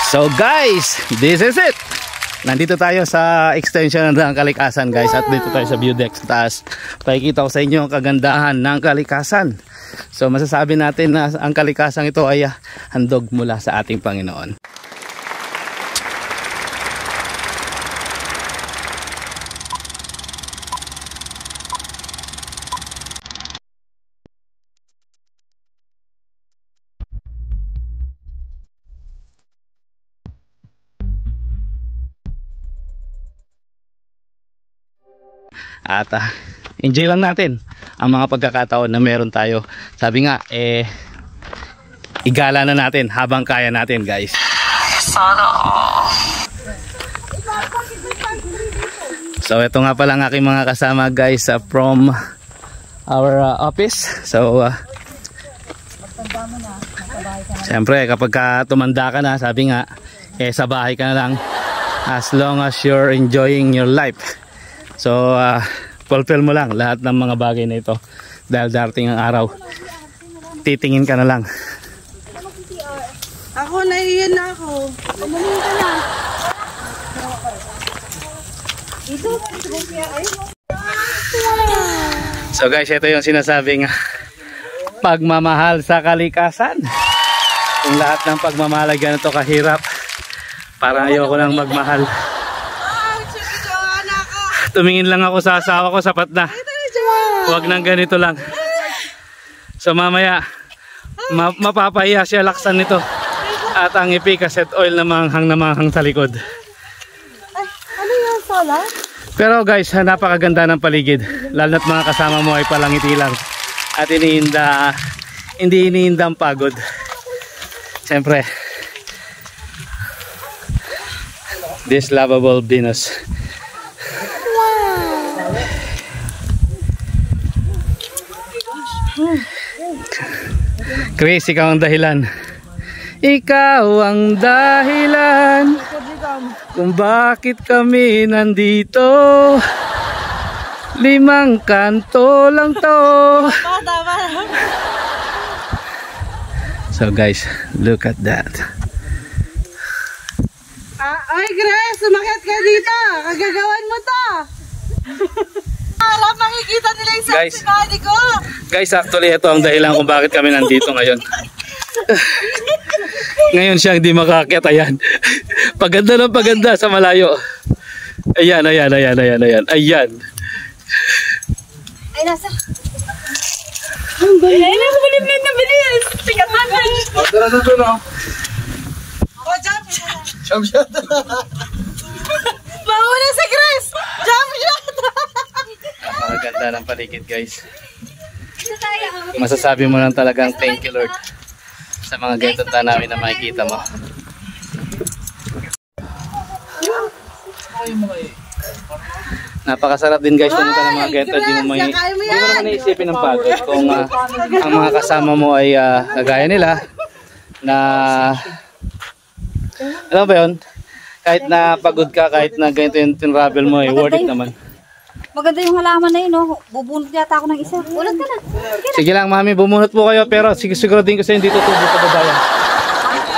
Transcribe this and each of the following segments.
So guys, this is it. Nandito tayo sa extension ng Kalikasan guys. At dito tayo sa view deck sa taas. Pakikita ko sa inyo ang kagandahan ng kalikasan. So masasabi natin na ang kalikasan ito ay handog mula sa ating Panginoon. At enjoy lang natin ang mga pagkakataon na meron tayo. Sabi nga, igala na natin habang kaya natin guys. Sana all. So ito nga pala ang aking mga kasama guys from our office. So siyempre kapag tumanda ka na, sabi nga, sa bahay ka na lang as long as you're enjoying your life. So fulfill mo lang lahat ng mga bagay na ito dahil darating ang araw titingin ka na lang. Ako naiiyan na ako. Umunin ka na. So guys, ito yung sinasabing pagmamahal sa kalikasan. Kung lahat ng pagmamahal ay ganito kahirap, parang ayoko nang magmahal. Tumingin lang ako sa asawa ko, sapat na. Huwag nang ganito lang. So mamaya mapapahiya siya laksan nito. At ang ipikaset oil na manghang sa likod. Ay, ano yan, sola? Pero guys, napakaganda ng paligid. Lalo na't mga kasama mo ay palangiti lang. At hindi iniinda ang pagod. Siyempre, this lovable Venus. Chris, ikaw ang dahilan. Ikaw ang dahilan kung bakit kami nandito. 5 kanto lang to. So guys, look at that. Ay Grace, umakyat ka dito. Kagagawan mo to. Alam, makikita nila yung sexy body ko. Guys, actually ito ang dahilan kung bakit kami nandito ngayon. Ngayon siya hindi makaakyat, ayan. Paganda ng paganda sa malayo. Ayan. Ayan. Ay, nasa. Ang galing. Ay, nabilis na bilis. Sikat natin. Tara na doon, oh. Jump shot. Mauna si Chris. Jump shot. Napakaganda ng paligid guys. Masasabi mo lang talagang thank you Lord sa mga ganitong namin na makikita mo. Napakasarap din guys pumunta ng mga ganito. Di mo naman naisipin ng pagod kung ang mga kasama mo ay kagaya nila na alam ba yun, kahit na pagod ka, kahit na ganito yung travel mo, worth it naman. Maganda yung halaman na yun, no? Bubunot yata ako ng isa. Ulat ka na. Sige lang mami, bumunot po kayo pero siguraduhin ko sa hindi tutubo sa babayan.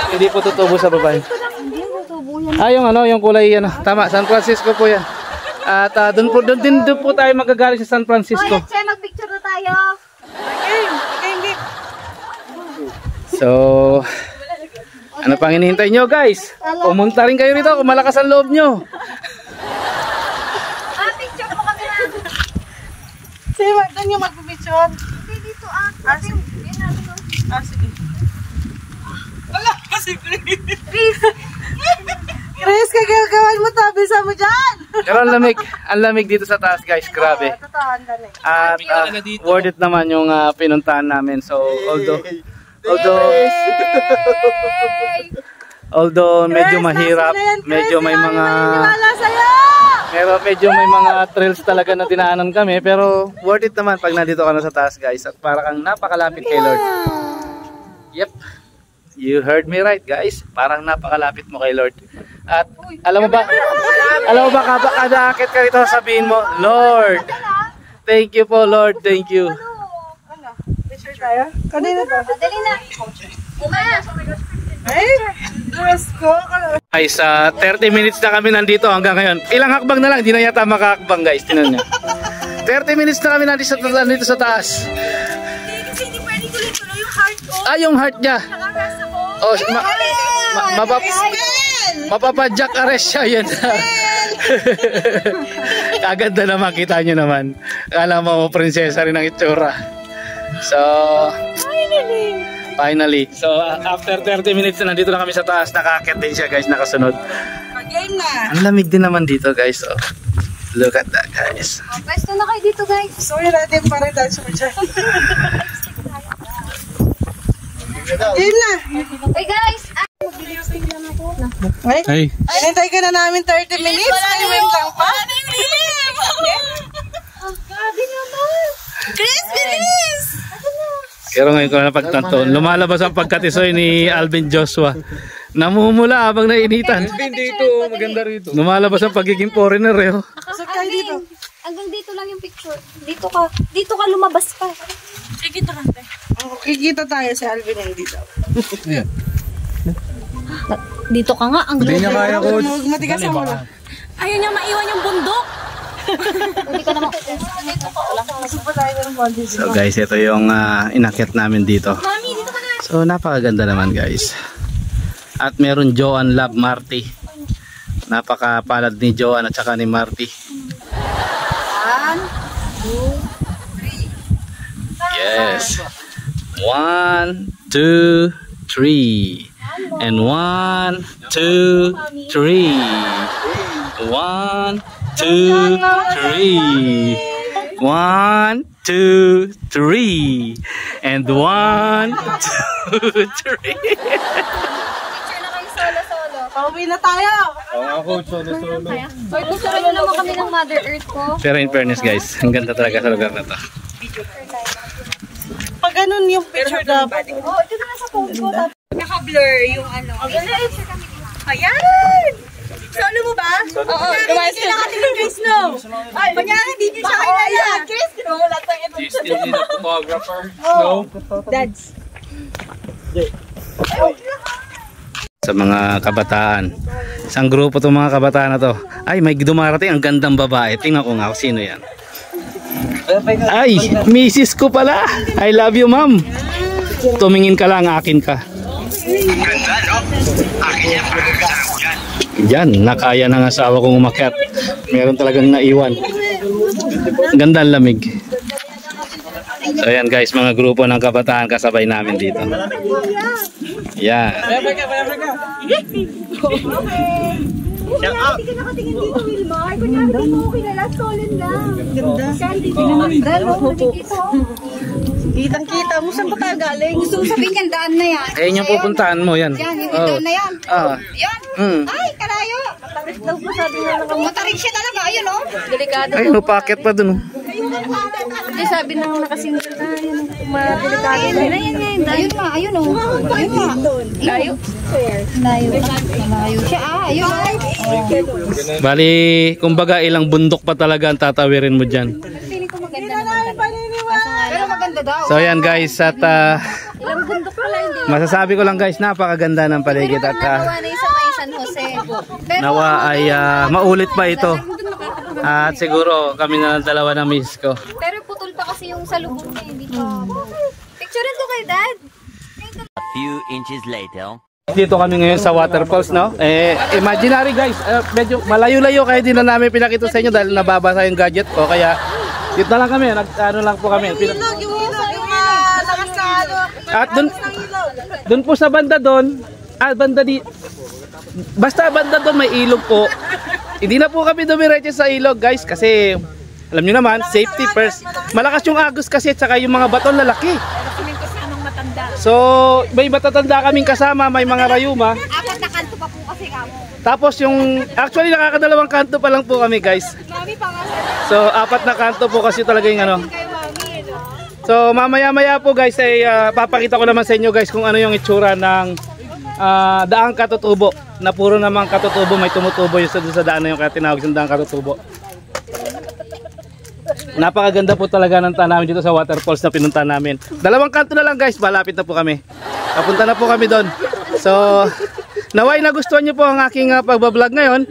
Hindi po tutubo sa babayan. Hindi tutubo yan. Yung yung kulay tama, San Francisco po yan. At doon po tayo magagaling sa San Francisco. Hoy, Che, magpicture na tayo. Okay. So, ano pang hinihintay nyo guys? Pumunta rin kayo rito kung malakas ang loob nyo. Picture mo kami na. Sige, doon yung magpipicture. Hindi dito sige. Sige. Wala kasi Chris. Chris, kagagawan mo to. Bisa mo dyan. Pero ang lamig dito sa taas guys, grabe. Totoo, ang lamig. At worth it naman yung pinuntahan namin. So, although medyo mahirap, medyo may mga thrills talaga na dinaanan kami, pero worth it naman pag nandito ka na sa taas guys at para kang napakalapit kay Lord. Yep, you heard me right guys, parang napakalapit mo kay Lord. At alam mo ba kada akit ka rito sabihin mo, Lord, thank you po Lord, thank you. Picture tayo? Kanina to? Dali na. Ay, Diyos ko. Ay, sa 30 minutes na kami nandito hanggang ngayon. Ilang hakbang na lang, hindi na yata makakakbang guys. Tinan nyo. 30 minutes na kami nandito sa taas. Kasi hindi pwede tuloy-tuloy yung heart ko. Ah, yung heart niya. Nakarasa ko. Oh, mapapadyak arrest siya yan. Kaganda naman, kita nyo naman. Kala mo, prinsesa rin ang itsura. So, finally. So, after 30 minutes na nandito na kami sa taas, nakakit din siya guys, nakasunod. Game na. Ang lamig din naman dito guys. Oh. Look at that guys. Pwesto na kayo dito guys. Sorry natin para tayo sa madyan. Game na. Hey guys! Hey. Hinintay ka na namin 30 minutes. Ay, wait lang pa. Grabe naman! Chris, bilis! Pero ngayon ko na napagtanto, lumalabas ang pagkatisoy ni Alvin Joshua. Namumula habang nainitan. Dito, maganda rito. Lumalabas ang pagiging foreigner eh. Oh. Alvin, hanggang dito lang yung picture. Dito ka lumabas pa. Kikita lang tayo. Kikita tayo sa Alvin yung dito. Dito ka nga, ang Hindi niya kaya, coach. Matigas ang mula. Ayaw niya maiwan yung bundok. Hindi ka naman. Dito ka ulang. Masupa tayo ng bondage. So guys, ito yung inakyat namin dito. Mami, dito ka na. So napakaganda naman guys. At meron Joan Love Marty. Napakapalad ni Joan at saka ni Marty. 1, 2, 3. Yes. 1, 2, 3. And 1, 2, 3. 1, 2, 3. 1, 2, 3. And 1, 2, 3. Picture na kayo solo-solo. Pauwi na tayo. Coach, solo-solo. Or picture na naman kami ng Mother Earth ko. Pero in fairness guys, ang ganda talaga sa lugar na to. Pag ganun yung picture dapat. Oh, ito na sa phone ko. Naka-blur yung ano. Ayan! Solo mo ba? Oo. Kumayas ka lang ating Chris, no? Ay, kunyari, hindi siya kaya. Chris, kinulat ng ito. Do you still need a photographer? No? Dads. Sa mga kabataan. Isang grupo itong mga kabataan na to. Ay, may dumarating ang gandang babae. Tingnan ko nga kung sino yan. Ay, misis ko pala. I love you, ma'am. Tumingin ka lang, akin ka. Ganda, no? Akin yan, pagkakasarap dyan. Yan, nakaya ng asawa kong umakyat. Meron talagang naiwan. Ganda ang lamig. So ayan guys, mga grupo ng kabataan kasabay namin dito. Yan. Hindi ka nakatingin dito, Wilmar. Kunyari, di mo ko kilala. Stolen lang. Ganda. Hindi ko ganda, no? Kitang-kita mo, saan ba tayo galing? Gusto ko sabihin yan, daan na yan. Ayun yung pupuntahan mo, yan. Yan, yung daan na yan. Ah. Yan. Ay, kalayo. Matarik daw po sabi nga naman. Matarik siya talaga. Ayun, oh. Delikado. Ay, no, packet pa dun. Hindi, sabi nang nakasingle na. Yan, delikado. Ayun, ayun nga, ayun, oh. Ayun nga. Layo. Layo siya, ayun. Bali, kumbaga ilang bundok pa talaga ang tatawirin mo dyan. Feeling ko maganda naman talaga. Pero maganda daw. So ayan guys, at Ilang bundok pala hindi. masasabi ko lang guys, napakaganda ng paligid at Nagawa na isa may San Jose. Pero, nawa ay maulit pa ito. At siguro kami na ng dalawa ng miss ko. pero putol pa kasi yung salubong na hindi pa. Picturean ko kay Dad. A few inches later. Dito kami ngayon sa waterfalls, no? Imaginary guys, medyo malayo-layo kaya din na namin pinakita sa inyo dahil nababasa yung gadget ko. Kaya dito lang kami, ano lang po kami. Yung lakas na ano. At dun po sa banda doon, banda di, basta banda doon may ilog po. Hindi na po kami dumiretso sa ilog guys kasi alam nyo naman, safety first. Malakas yung agos kasi at saka yung mga baton lalaki. So, may matatanda kaming kasama, may mga rayuma. Apat na kanto pa po kasi kamo. Tapos yung, actually nakakadalawang kanto pa lang po kami guys. Mami pa nga So, apat na kanto po kasi talaga yung ano. So, mamaya-maya po guys ay papakita ko naman sa inyo guys kung ano yung itsura ng daang katutubo. Na puro namang katutubo, may tumutubo yung sa daan na yung kaya tinawag yung daang katutubo. Napakaganda po talaga ng namin dito sa waterfalls na pinunta namin. Dalawang kanto na lang guys, malapit na po kami. Papunta na po kami doon. So, naway nagustuhan nyo po ang aking pagbablog ngayon.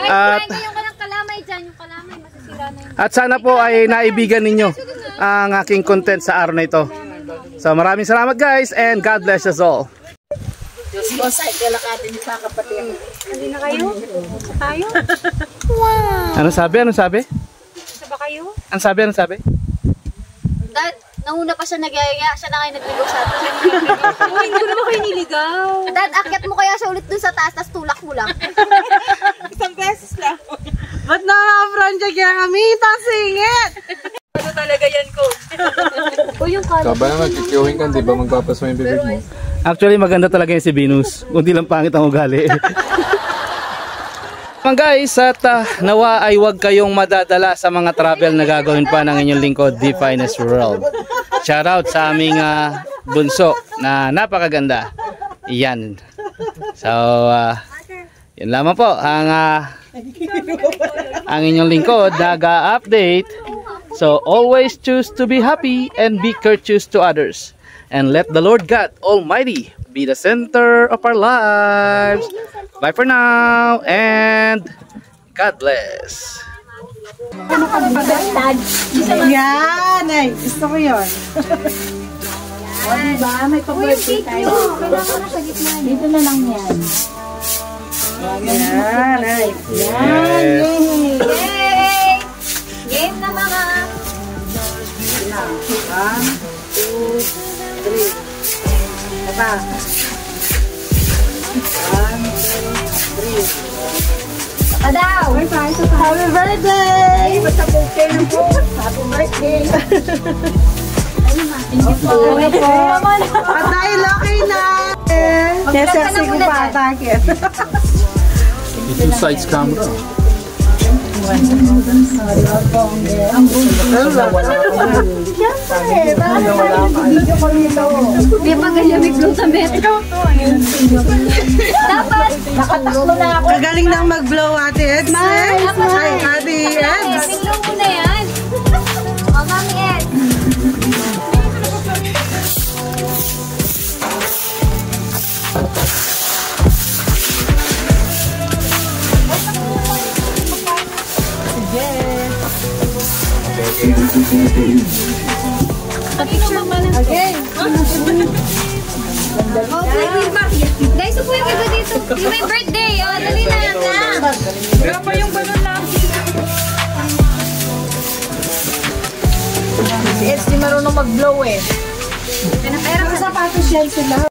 At Yung kanang kalamay dyan, yung kalamay, masasira na yun. At sana po ay naibigan ninyo ang aking content sa araw na ito. So maraming salamat guys and God bless us all. Hindi na kayo? Tayo? Ano sabi? Ano sabi? Isa ba kayo? Ano sabi? Ano sabi? Dahil nauna pa siya nagyaya, siya na kayo nagligaw sa atin. Hindi ko naman kayo niligaw. Dad, akyat mo kaya siya ulit dun sa taas, tas tulak mo lang. Isang beses lang. Ba't nakaka-project yan kami? Tasingit! Ano talaga yan ko? O yung kala. Kaba naman, kikiuhin ka, di ba magpapas mo yung bibig mo? Actually maganda talaga yung si Venus. Kundi lang pangit ang ugali. Mga guys, at nawa ay huwag kayong madadala sa mga travel na gagawin pa ng inyong lingkod, The Finest World. Shout out sa aming bunso na napakaganda. Yan. So, yun lamang po ang inyong lingkod nag-update. So always choose to be happy and be courteous to others. And let the Lord God Almighty be the center of our lives. Bye for now and God bless. Yan! Ay, gusto ko yun. Diba? May pa-birthday tayo. Kailangan na sa gitna. Dito na lang yan. Yan! Ay. Yay! Game na mga. 1, 2, 3. Baba. 1, 2, 3. Adaw! Happy birthday! Basta bouquet ng po. Happy birthday! At dahil lucky na! Nesexy ko pa atake. Two sides camera. Di ba ganyan may glutamate? Dapat! Nakataklo na ako. Kagaling nang mag-blow Ate Eds. Ay, Ate Eds. Biglo mo na yan. O, Mami Ed. Okay. Guys, upo yung iba dito. Yung may birthday. O, dali na. Graba yung balon lang. Si Eds di marunong mag-blow eh. Pero Sapatos yan sila.